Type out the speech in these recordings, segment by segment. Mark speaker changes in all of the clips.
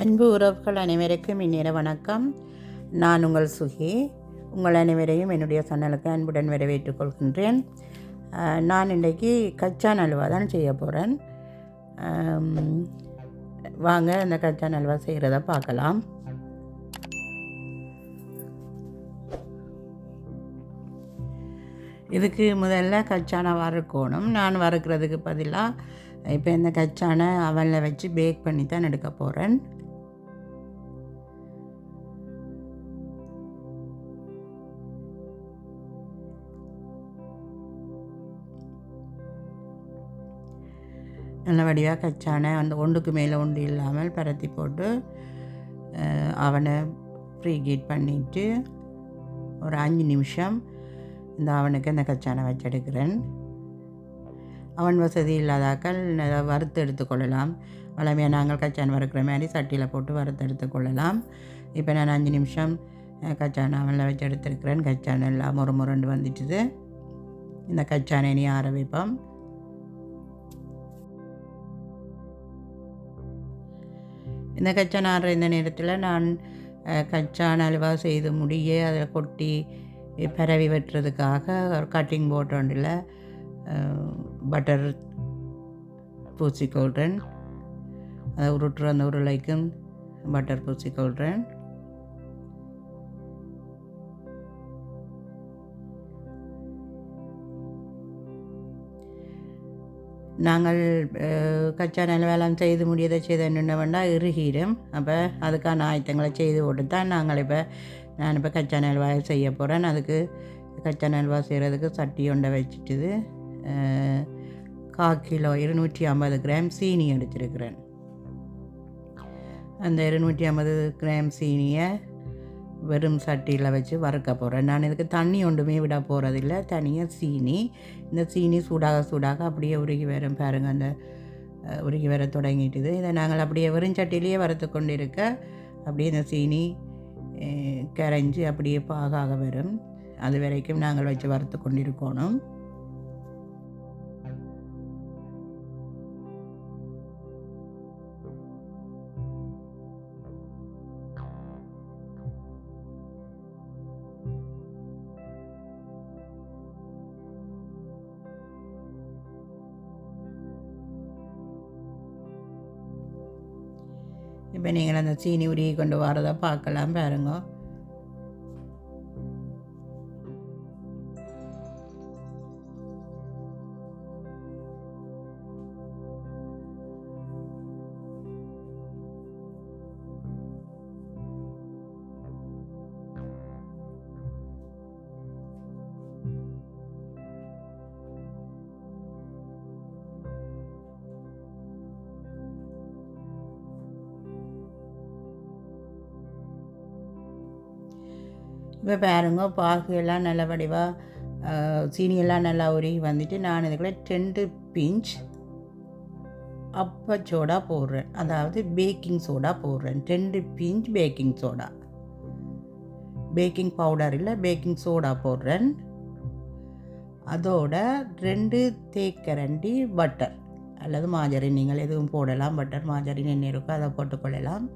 Speaker 1: அன்பு உறவுகள் அனைவருக்கும் இந்நேர வணக்கம். நான் உங்கள் சுகி. உங்கள் அனைவரையும் என்னுடைய சேனலுக்கு அன்புடன் வரவேற்றுக் கொள்கின்றேன். நான் இன்றைக்கி கச்சான் அல்வா தான் செய்ய போகிறேன். வாங்க அந்த கச்சான் அல்வா செய்கிறத பார்க்கலாம். இதுக்கு முதல்ல கச்சானை வறுக்கணும். நான் வறுக்கிறதுக்கு பதிலாக இப்போ இந்த கச்சானை அவனில் வச்சு பேக் பண்ணி தான் எடுக்க போகிறேன். நல்ல வடிவாக கச்சானை அந்த ஒன்றுக்கு மேலே ஒன்று இல்லாமல் பரத்தி போட்டு அவனை ப்ரீ ஹீட் பண்ணிவிட்டு ஒரு 5 நிமிஷம் இந்த அவனுக்கு இந்த கச்சானை வச்செடுக்கிறேன். அவன் வசதி இல்லாதாக்கள் வறுத்து எடுத்துக்கொள்ளலாம். வளமையாக நாங்கள் கச்சான் வறுக்கிற மாதிரி சட்டியில் போட்டு வறுத்து எடுத்துக்கொள்ளலாம். இப்போ நான் 5 நிமிஷம் கச்சானை அவனில் வச்சு எடுத்துருக்கிறேன். கச்சான் எல்லாம் முரண்டு வந்துட்டுது. இந்த கச்சானை நீ ஆற வைப்போம். இந்த கச்சான் ஆடுற இந்த நேரத்தில் நான் கச்சான் அல்வா செய்து முடிய அதில் கொட்டி பரவி வெட்டுறதுக்காக ஒரு கட்டிங் போர்ட் ஒன்றில் பட்டர் பூசிக்கொள்கிறேன். அதை உருட்டுற அந்த உருளைக்கும் பட்டர் பூசிக்கொள்கிறேன். நாங்கள் கச்சான் அல்வாலாம் செய்து முடியதை செய்த என்ன வேண்டாம் இறுகிடும். அப்போ அதுக்கான ஆயத்தங்களை செய்து போட்டு தான் நான் இப்போ கச்சான் அல்வா செய்ய போகிறேன். அதுக்கு கச்சான் அல்வா செய்கிறதுக்கு சட்டி ஒன்றை வச்சுட்டுது 1/4 கிலோ 250 கிராம் சீனி எடுத்துருக்கிறேன். அந்த 250 கிராம் சீனியை வெறும் சட்டியில் வச்சு வறுக்க போகிறேன். நான் இதுக்கு தண்ணி ஒன்றுமே விட போகிறதில்ல. தனியாக சீனி. இந்த சீனி சூடாக அப்படியே உருகி வரும் பாருங்கள். அந்த உருகி வர தொடங்கிட்டுது. இதை நாங்கள் அப்படியே வெறும் சட்டிலேயே வறுத்து கொண்டு இருக்க அப்படியே இந்த சீனி கரைஞ்சி அப்படியே பாகாக வரும். அது வரைக்கும் நாங்கள் வச்சு வறுத்து கொண்டிருக்கணும். இப்போ நீங்கள் அந்த சீனி உருகி கொண்டு வரதை பார்க்கலாம் பாருங்க. இப்போ பாருங்க பாகுலாம் நல்ல வடிவாக சீனியெல்லாம் நல்லா உருகி வந்துட்டு நான் இதுக்குள்ள 2 பிஞ்ச் அப்ப சோடா போடுறேன். அதாவது பேக்கிங் சோடா போடுறேன். 2 pinch baking soda. Baking powder இல்லை, பேக்கிங் சோடா போடுறேன். அதோட 2 தேக்கரண்டி பட்டர் அல்லது மாஜரின், நீங்கள் எதுவும் போடலாம். பட்டர் மாஜரின் என்ன இருக்கோ அதை போட்டுக்கொள்ளலாம்.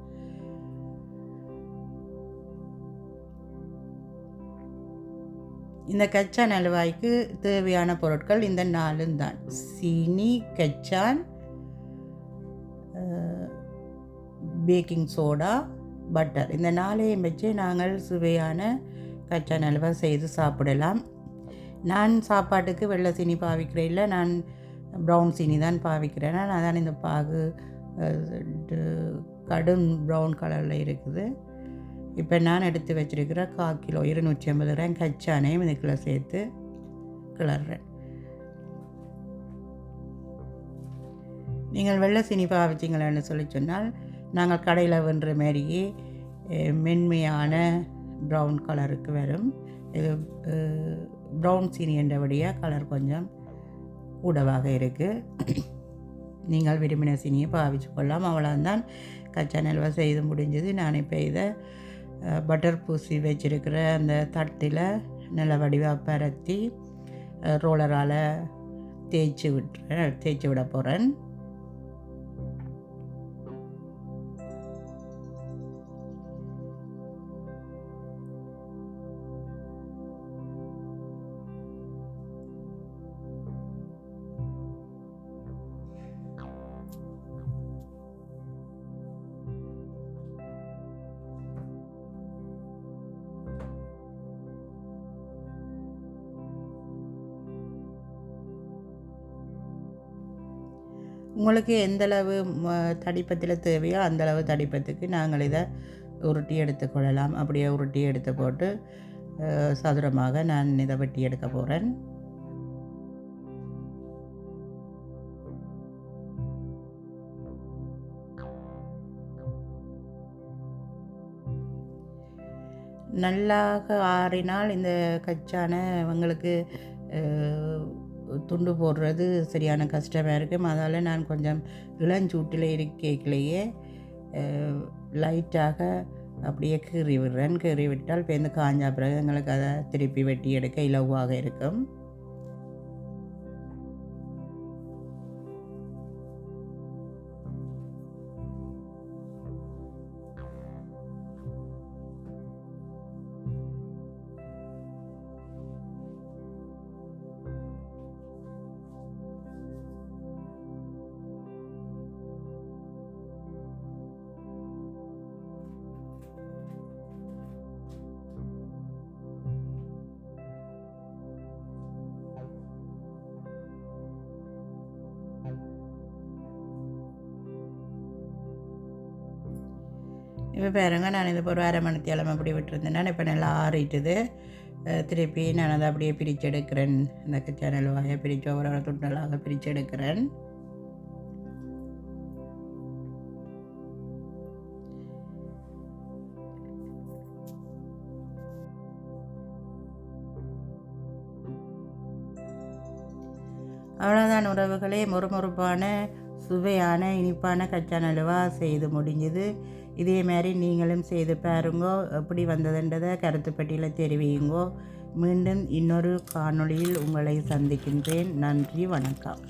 Speaker 1: இந்த கச்சான் அல்வாய்க்கு தேவையான பொருட்கள் இந்த 4 தான். சீனி, கச்சான், பேக்கிங் சோடா, பட்டர். இந்த 4ஐயும் வச்சு நாங்கள் சுவையான கச்சான் அல்வா செய்து சாப்பிடலாம். நான் சாப்பாட்டுக்கு வெள்ளை சீனி பாவிக்கிறேன் இல்லை, நான் ப்ரௌன் சீனி தான் பாவிக்கிறேன். அதான் இந்த பாகு கடும் ப்ரௌன் கலரில் இருக்குது. இப்போ நான் எடுத்து வச்சுருக்கிற 1/4 கிலோ 250 கிராம் கச்சானையும் இதுக்குள்ளே சேர்த்து கிளறேன். நீங்கள் வெள்ளை சீனி பாவிச்சிங்களேன்னு சொன்னால் நாங்கள் கடையில் வென்ற மாதிரியே மென்மையான ப்ரௌன் கலருக்கு வரும். இது ப்ரௌன் சீனி என்றபடியாக கலர் கொஞ்சம் கூடவாக இருக்குது. நீங்கள் விரும்பின சீனியை பாவிச்சு கொள்ளலாம். அவ்வளோதான். கச்சான் அல்வா செய்து முடிஞ்சது. நான் இப்போ இதை பட்டர் பூசி வச்சுருக்கிற அந்த தட்டில் நல்ல வடிவாக பரத்தி ரோலரால் தேய்ச்சி விட போகிறேன். உங்களுக்கு எந்தளவு தடிப்பத்தில் தேவையோ அந்தளவு தடிப்பத்துக்கு நாங்கள் இதை உருட்டி எடுத்துக்கொள்ளலாம். அப்படியே உருட்டி எடுத்து போட்டு சதுரமாக நான் இதை வெட்டி எடுக்க போகிறேன். நல்லாக ஆறினால் இந்த கச்சான இவங்களுக்கு துண்டு போடுறது சரியான கஷ்டமாக இருக்கும். அதால் நான் கொஞ்சம் இளஞ்சூட்டில் இருக்கையிலேயே லைட்டாக அப்படியே கீறி விடுறேன். கீறி விட்டால் பேருந்து காஞ்சா பிறகு எங்களுக்கு அதை திருப்பி வெட்டி எடுக்க இலவாக இருக்கும். இப்போ பாருங்க, நான் இது ஒரு அரை மணி தேலம் அப்படி விட்டுருந்தேன். இப்போ நல்லா ஆறிட்டுது. திருப்பி நான் அதை அப்படியே பிரித்து எடுக்கிறேன். இந்த கச்சான அல்வாயை பிரித்து ஒவ்வொரு துண்டலாக பிரித்து எடுக்கிறேன். அவ்வளோதான் உறவுகளே, மொறுமொறுப்பான சுவையான இனிப்பான கச்சான அல்வா செய்து முடிஞ்சுது. இதே மாதிரி நீங்களும் செய்து பாருங்கோ. எப்படி வந்ததுன்றதை கருத்து பெட்டியில் தெரிவியுங்கோ. மீண்டும் இன்னொரு காணொளியில் உங்களை சந்திக்கின்றேன். நன்றி, வணக்கம்.